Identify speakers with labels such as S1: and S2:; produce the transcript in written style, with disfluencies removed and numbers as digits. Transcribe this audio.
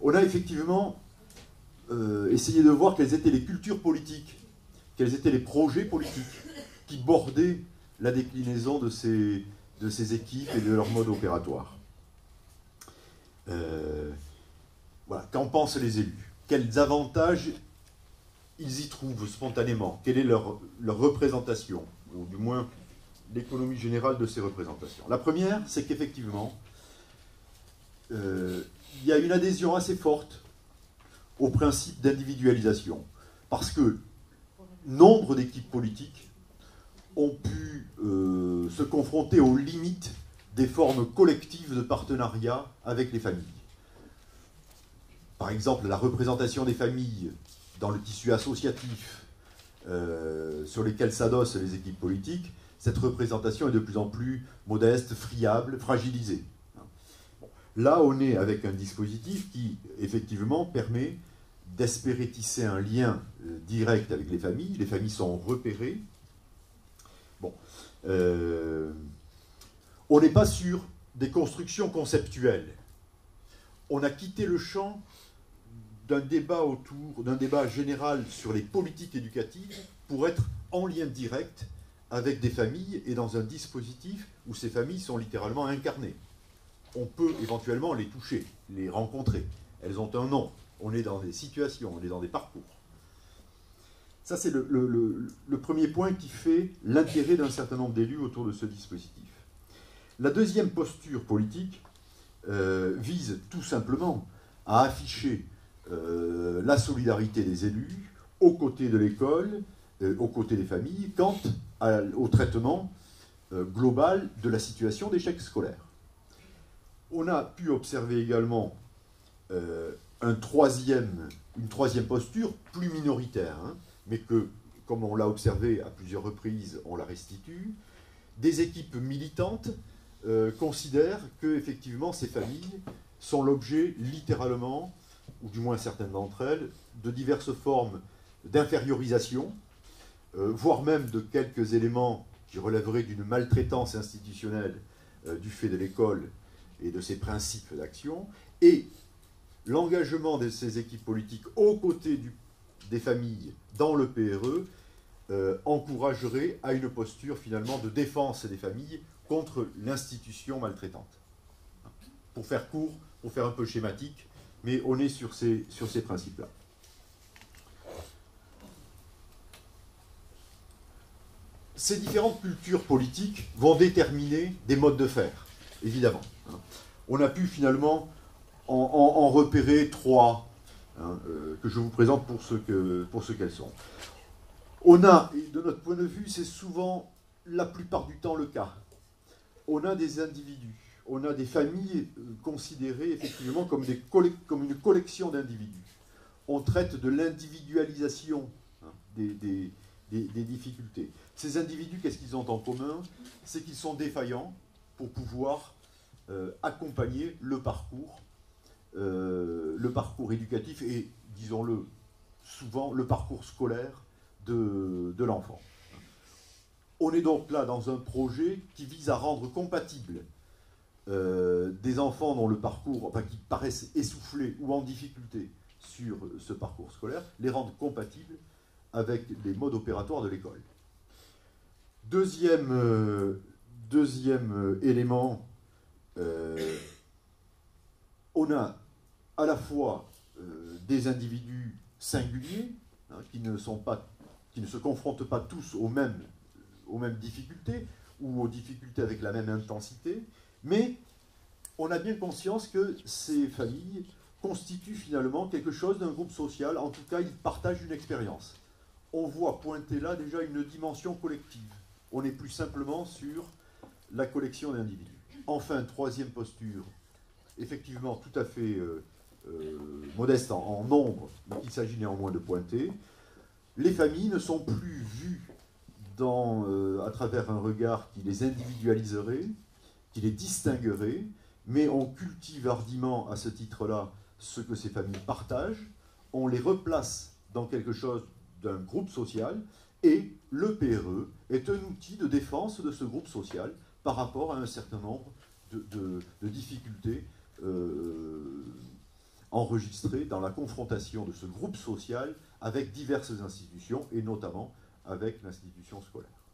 S1: On a effectivement essayé de voir quelles étaient les cultures politiques, quels étaient les projets politiques qui bordaient la déclinaison de ces équipes et de leur mode opératoire. Voilà. Qu'en pensent les élus? Quels avantages ils y trouvent spontanément? Quelle est leur représentation, ou du moins l'économie générale de ces représentations? La première, c'est qu'effectivement, il y a une adhésion assez forte au principe d'individualisation, parce que nombre d'équipes politiques ont pu se confronter aux limites des formes collectives de partenariat avec les familles. Par exemple, la représentation des familles dans le tissu associatif sur lesquels s'adossent les équipes politiques, cette représentation est de plus en plus modeste, friable, fragilisée. Bon. Là, on est avec un dispositif qui, effectivement, permet d'espérer tisser un lien direct avec les familles. Les familles sont repérées. Bon. On n'est pas sur des constructions conceptuelles. On a quitté le champ d'un débat général sur les politiques éducatives pour être en lien direct avec des familles et dans un dispositif où ces familles sont littéralement incarnées. On peut éventuellement les toucher, les rencontrer. Elles ont un nom. On est dans des situations, on est dans des parcours. Ça, c'est le premier point qui fait l'intérêt d'un certain nombre d'élus autour de ce dispositif. La deuxième posture politique vise tout simplement à afficher la solidarité des élus aux côtés de l'école, aux côtés des familles, quant au traitement global de la situation d'échec scolaire. On a pu observer également une troisième posture, plus minoritaire, hein, mais que, comme on l'a observé à plusieurs reprises, on la restitue. Des équipes militantes considèrent que, effectivement, ces familles sont l'objet, littéralement, ou du moins certaines d'entre elles, de diverses formes d'infériorisation, voire même de quelques éléments qui relèveraient d'une maltraitance institutionnelle du fait de l'école et de ses principes d'action, et l'engagement de ces équipes politiques aux côtés des familles dans le PRE encouragerait à une posture finalement de défense des familles contre l'institution maltraitante. Pour faire court, pour faire un peu schématique, mais on est sur ces principes-là. Ces différentes cultures politiques vont déterminer des modes de faire, évidemment. On a pu finalement en repérer trois, que je vous présente pour ce qu'elles sont. On a, et de notre point de vue, c'est souvent la plupart du temps le cas, on a des individus, on a des familles considérées effectivement comme une collection d'individus. On traite de l'individualisation des difficultés. Ces individus, qu'est-ce qu'ils ont en commun? C'est qu'ils sont défaillants pour pouvoir accompagner le parcours éducatif et, disons-le, souvent le parcours scolaire de l'enfant. On est donc là dans un projet qui vise à rendre compatible des enfants dont le parcours, enfin qui paraissent essoufflés ou en difficulté sur ce parcours scolaire, les rendre compatibles avec les modes opératoires de l'école. Deuxième élément, on a à la fois des individus singuliers, hein, qui ne se confrontent pas tous aux mêmes difficultés, ou aux difficultés avec la même intensité, mais on a bien conscience que ces familles constituent finalement quelque chose d'un groupe social, en tout cas ils partagent une expérience. On voit pointer là déjà une dimension collective. On n'est plus simplement sur la collection d'individus. Enfin, troisième posture, effectivement tout à fait modeste en nombre, mais qu'il s'agit néanmoins de pointer, les familles ne sont plus vues à travers un regard qui les individualiserait, qui les distinguerait, mais on cultive hardiment à ce titre-là ce que ces familles partagent, on les replace dans quelque chose d'un groupe social, et le PRE est un outil de défense de ce groupe social par rapport à un certain nombre de difficultés enregistré dans la confrontation de ce groupe social avec diverses institutions, et notamment avec l'institution scolaire.